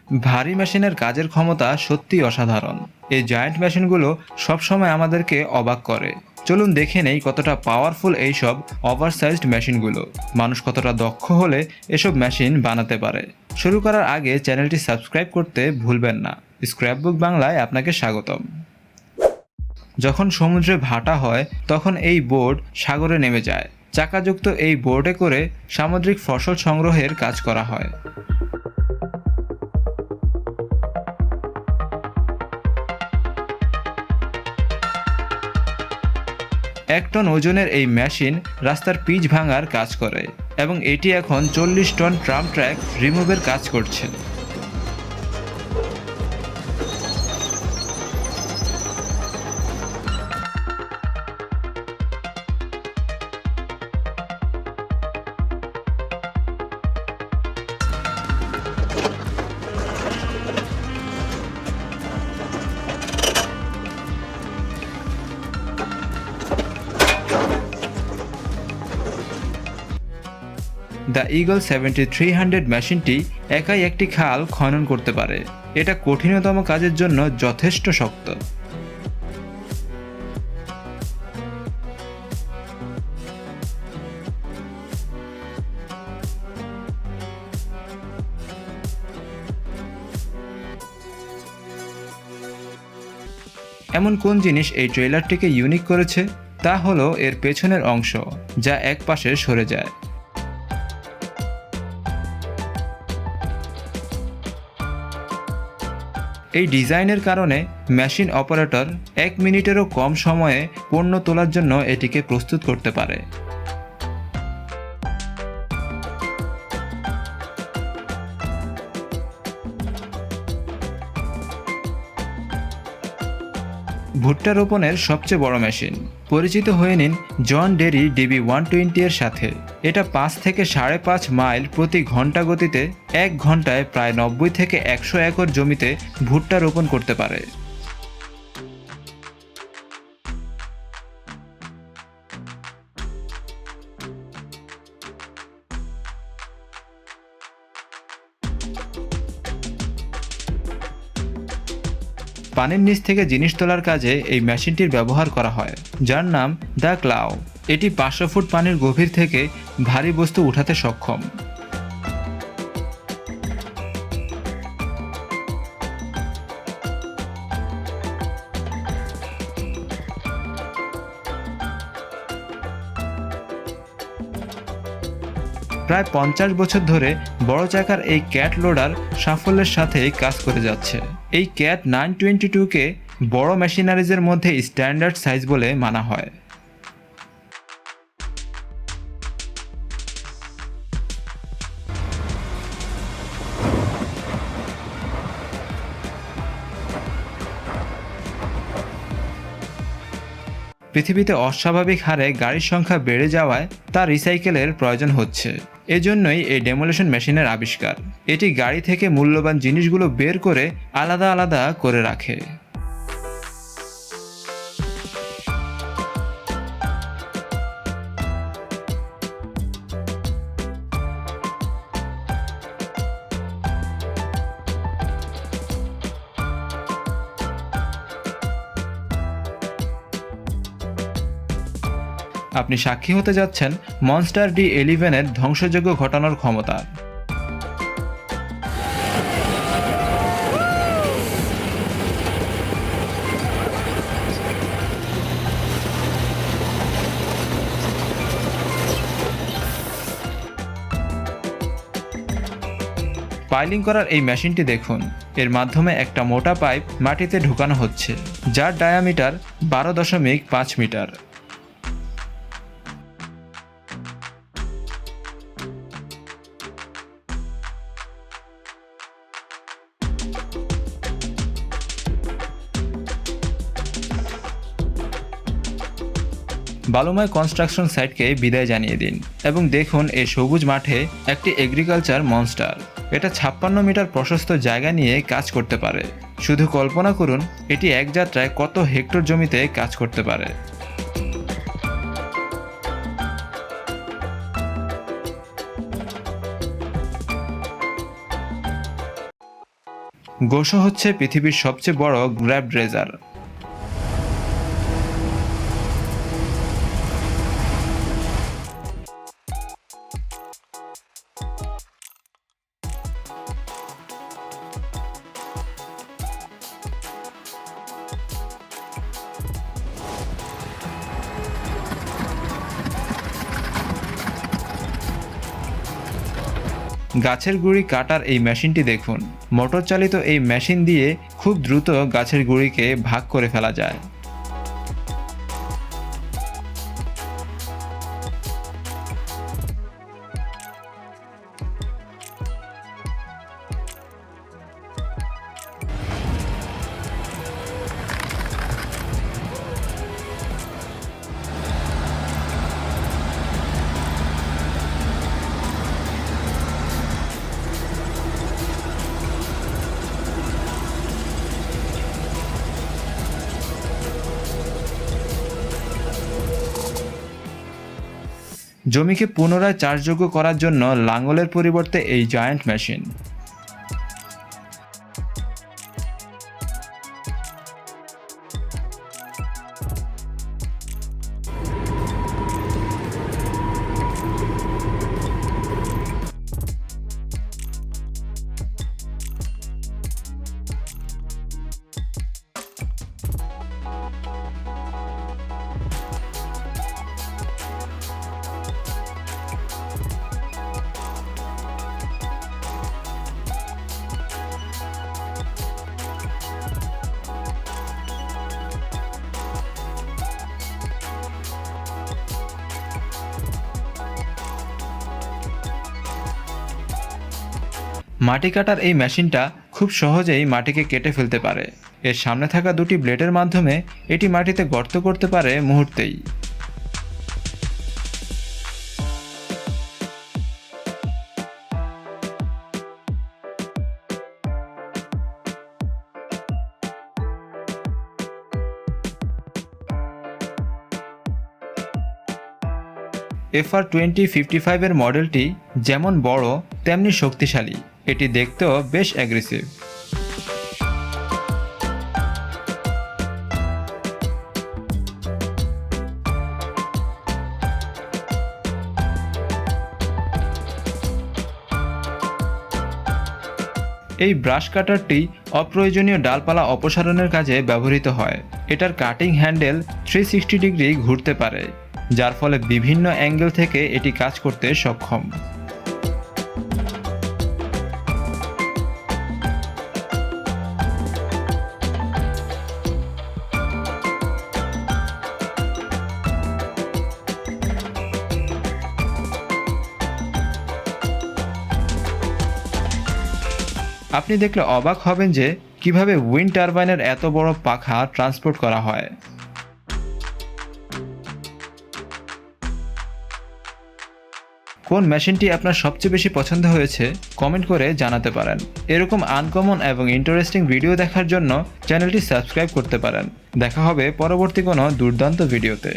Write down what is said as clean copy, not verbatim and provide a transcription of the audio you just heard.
ভারী মেশিনের কাজের ক্ষমতা সত্যিই অসাধারণ। এই জায়ান্ট মেশিনগুলো সবসময় আমাদেরকে অবাক করে। চলুন দেখে নেই কতটা পাওয়ারফুল এইসব ওভারসাইজড মেশিনগুলো। মানুষ কতটা দক্ষ হলে এসব মেশিন বানাতে পারে। শুরু করার আগে চ্যানেলটি সাবস্ক্রাইব করতে ভুলবেন না। স্ক্র্যাপবুক বাংলায় আপনাকে স্বাগতম। যখন সমুদ্রে ভাটা হয় তখন এই বোর্ড সাগরে নেমে যায়। চাকাযুক্ত এই বোর্ডে করে সামুদ্রিক ফসল সংগ্রহের কাজ করা হয়। 1 টন ওজনের এই মেশিন রাস্তার পিচ ভাঙার কাজ করে এবং এটি এখন 40 টন ট্রাম ট্র্যাক রিমুভের কাজ করছে। দ্য ইগল 7300 মেশিনটি একাই একটি খাল খনন করতে পারে। এটা কঠিনতম কাজের জন্য যথেষ্ট শক্ত। এমন কোন জিনিস এই ট্রেলারটিকে ইউনিক করেছে? তা হলো এর পেছনের অংশ, যা এক পাশে সরে যায়। এই ডিজাইনের কারণে মেশিন অপারেটর 1 মিনিটেরও কম সময়ে পণ্য তোলার জন্য এটিকে প্রস্তুত করতে পারে। ভুট্টা রোপণের সবচেয়ে বড় মেশিন। পরিচিত হয়ে নিন জন ডেরি DB120 এর সাথে। এটা 5 থেকে 5.5 মাইল প্রতি ঘন্টা গতিতে 1 ঘন্টায় প্রায় 90 থেকে 100 একর জমিতে ভুট্টা রোপণ করতে পারে। পানির নিচ থেকে জিনিস তোলার কাজে এই মেশিনটির ব্যবহার করা হয়, যার নাম দ্য ক্লাউ। এটি 500 ফুট পানির গভীর থেকে ভারী বস্তু উঠাতে সক্ষম। প্রায় 50 বছর ধরে বড় চাকার এই ক্যাট লোডার সাফল্যের সাথে কাজ করে যাচ্ছে। এই ক্যাট 922কে বড় মেশিনারিজের মধ্যে স্ট্যান্ডার্ড সাইজ বলে মানা হয়। পৃথিবীতে অস্বাভাবিক হারে গাড়ির সংখ্যা বেড়ে যাওয়ায় তা রিসাইকেলের প্রয়োজন হচ্ছে। এজন্যই এই ডেমোলিশন মেশিনের আবিষ্কার। এটি গাড়ি থেকে মূল্যবান জিনিসগুলো বের করে আলাদা আলাদা করে রাখে। আপনি সাক্ষী হতে যাচ্ছেন মনস্টার D11-এর ধ্বংসযজ্ঞ ঘটানোর ক্ষমতার। পাইলিং করার এই মেশিনটি দেখুন। এর মাধ্যমে একটা মোটা পাইপ মাটিতে ঢুকানো হচ্ছে, যার ডায়ামিটার 12.5 মিটার। বালুময় কনস্ট্রাকশন সাইটকে বিদায় জানিয়ে দিন এবং দেখুন এই সবুজ মাঠে একটি এগ্রিকালচার মনস্টার। এটা 56 মিটার প্রশস্ত জায়গা নিয়ে কাজ করতে পারে। শুধু কল্পনা করুন এটি এক যাত্রায় কত হেক্টর জমিতে কাজ করতে পারে। গোশো হচ্ছে পৃথিবীর সবচেয়ে বড় গ্র্যাব ড্রেজার। গাছের গুঁড়ি কাটার এই মেশিনটি দেখুন। মোটর চালিত এই মেশিন দিয়ে খুব দ্রুত গাছের গুঁড়িকে ভাগ করে ফেলা যায়। জমিকে পুনরায় চাষযোগ্য করার জন্য লাঙ্গলের পরিবর্তে এই জায়ান্ট মেশিন। মাটি কাটার এই মেশিনটা খুব সহজেই মাটিকে কেটে ফেলতে পারে। এর সামনে থাকা দুটি ব্লেডের মাধ্যমে এটি মাটিতে গর্ত করতে পারে মুহূর্তেই। FR2055 এর মডেলটি যেমন বড় তেমনি শক্তিশালী। এটি দেখতেও বেশ অ্যাগ্রেসিভ। এই ব্রাশ কাটারটি অপ্রয়োজনীয় ডালপালা অপসারণের কাজে ব্যবহৃত হয়। এটার কাটিং হ্যান্ডেল 360 ডিগ্রি ঘুরতে পারে, যার ফলে বিভিন্ন অ্যাঙ্গেল থেকে এটি কাজ করতে সক্ষম। আপনি দেখলে অবাক হবেন যে কিভাবে উইন্ড টারবাইনের এত বড় পাখা ট্রান্সপোর্ট করা হয়। কোন মেশিনটি আপনার সবচেয়ে বেশি পছন্দ হয়েছে কমেন্ট করে জানাতে পারেন। এরকম আনকমন এবং ইন্টারেস্টিং ভিডিও দেখার জন্য চ্যানেলটি সাবস্ক্রাইব করতে পারেন। দেখা হবে পরবর্তী কোনো দুর্দান্ত ভিডিওতে।